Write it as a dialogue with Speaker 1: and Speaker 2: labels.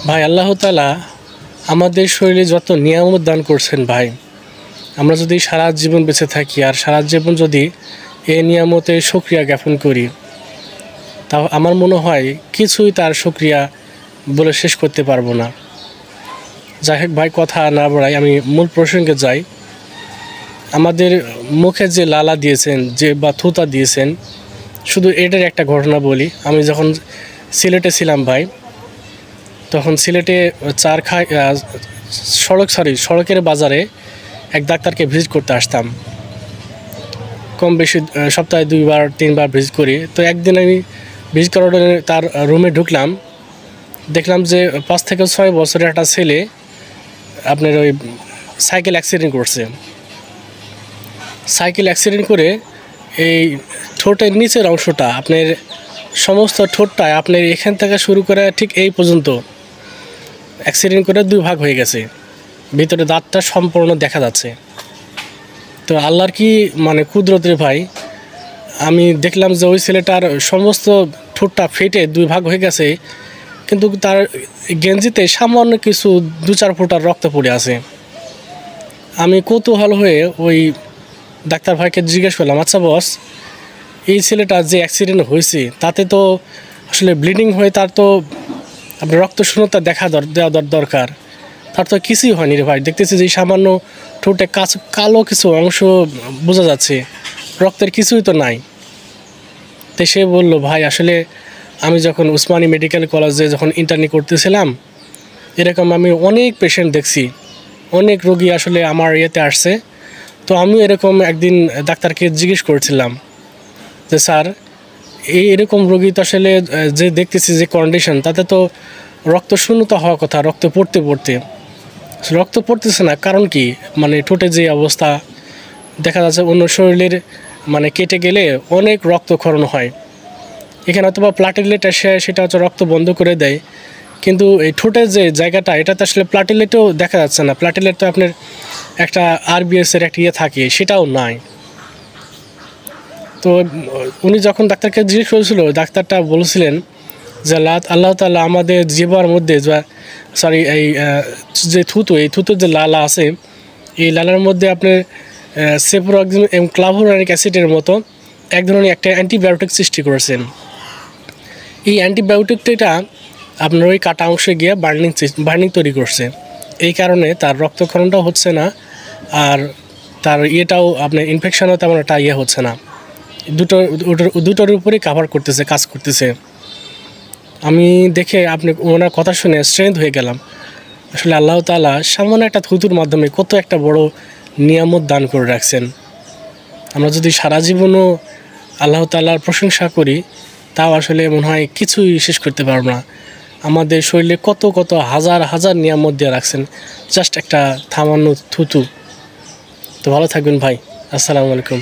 Speaker 1: ভাই আল্লাহ তাআলা আমাদের শরীরে যত নিয়ামত দান করছেন ভাই, আমরা যদি সারা জীবন বেঁচে থাকি আর সারা জীবন যদি এই নিয়ামতের শুকরিয়া জ্ঞাপন করি, তাও আমার মনে হয় কিছুই তার শুকরিয়া বলে শেষ করতে পারবো না। যাই হোক ভাই, কথা না বাড়াই, আমি মূল প্রসঙ্গে যাই। আমাদের মুখে যে লালা দিয়েছেন, যে বা থুতা দিয়েছেন, শুধু এটার একটা ঘটনা বলি। আমি যখন সিলেটে ছিলাম ভাই, তখন সিলেটে সড়কের বাজারে এক ডাক্তারকে ভিজিট করতে আসতাম। কম বেশি সপ্তাহে 2-3 বার ভিজিট করি। তো একদিন আমি ভিজিট করার জন্য তার রুমে ঢুকলাম, দেখলাম যে 5 থেকে 6 বছরের একটা ছেলে আপনার ওই সাইকেল অ্যাক্সিডেন্ট করছে। সাইকেল অ্যাক্সিডেন্ট করে এই ঠোঁটের নিচের অংশটা, আপনার সমস্ত ঠোঁটটায় আপনার এখান থেকে শুরু করে ঠিক এই পর্যন্ত অ্যাক্সিডেন্ট করে 2 ভাগ হয়ে গেছে। ভিতরে দাঁতটা সম্পূর্ণ দেখা যাচ্ছে। তো আল্লাহর কি মানে কুদরতের ভাই, আমি দেখলাম যে ওই ছেলেটার সমস্ত ঠোঁটটা ফেটে 2 ভাগ হয়ে গেছে, কিন্তু তার গেঞ্জিতে সামান্য কিছু 2-4 ফোঁটার রক্ত পড়ে আছে। আমি কৌতূহল হয়ে ওই ডাক্তার ভাইকে জিজ্ঞেস করলাম, আচ্ছা বস, এই ছেলেটা যে অ্যাক্সিডেন্ট হয়েছে তাতে তো আসলে ব্লিডিং হয়ে তার তো আপনার রক্ত শূন্যতা দেওয়া দরকার, তার তো কিছুই হয়নি রে ভাই। দেখতেছি যে সামান্য ঠোঁটে কালো কিছু অংশ বোঝা যাচ্ছে, রক্তের কিছুই তো নাই। তো সে বললো, ভাই আসলে আমি যখন উসমানী মেডিকেল কলেজে যখন ইন্টার্নি করতেছিলাম, এরকম আমি অনেক পেশেন্ট দেখছি, অনেক রোগী আসলে আমার ইয়েতে আসছে। তো আমি এরকম একদিন ডাক্তারকে জিজ্ঞেস করেছিলাম যে স্যার, এরকম রোগী তো আসলে যে দেখতেছি যে কন্ডিশন, তাতে তো রক্ত শূন্যতা হওয়ার কথা, রক্ত পড়তেছে না, কারণ কি? মানে ঠোঁটে যে অবস্থা দেখা যাচ্ছে, অন্য শরীরের মানে কেটে গেলে অনেক রক্তক্ষরণ হয়, এখানে হয়তো বা প্লাটিলেট এসে সেটা হচ্ছে রক্ত বন্ধ করে দেয়, কিন্তু এই ঠোঁটের যে জায়গাটা, এটাতে আসলে প্লাটিলেটও দেখা যাচ্ছে না। প্লাটিলেট তো আপনার একটা আরবিএসের একটা ইয়ে থাকে, সেটাও নাই। তো উনি যখন ডাক্তারকে জিজ্ঞেস করেছিল, ডাক্তারটা বলেছিলেন যে আল্লাহ তাআলা আমাদের জিহ্বার মধ্যে এই যে এই থুতুর যে লালা আছে, এই লালার মধ্যে আপনার সেপ্রোক্সিম এবং ক্লাভোরানিক অ্যাসিডের মতো এক ধরনের একটা অ্যান্টিবায়োটিক সৃষ্টি করেছেন। এই অ্যান্টিবায়োটিকটা আপনার ওই কাটা অংশে গিয়ে বার্নিং তৈরি করছে। এই কারণে তার রক্তক্ষরণটাও হচ্ছে না, আর তার ইয়েটাও আপনার ইনফেকশনও তেমন একটা ইয়ে হচ্ছে না। দুটোর উপরেই কাজ করতেছে। আমি দেখে ওনার কথা শুনে স্ট্রেংথ হয়ে গেলাম। আসলে আল্লাহ তাআলা সামান্য একটা থুতুর মাধ্যমে কত একটা বড় নিয়ামত দান করে রাখছেন। আমরা যদি সারা জীবনও আল্লাহ তাআলার প্রশংসা করি, তাও আসলে মনে হয় কিছুই শেষ করতে পারবো না। আমাদের শরীরে কত হাজার হাজার নিয়ামত দিয়ে রাখছেন, জাস্ট একটা থামানো থুতু। তো ভালো থাকবেন ভাই, আসসালামু আলাইকুম।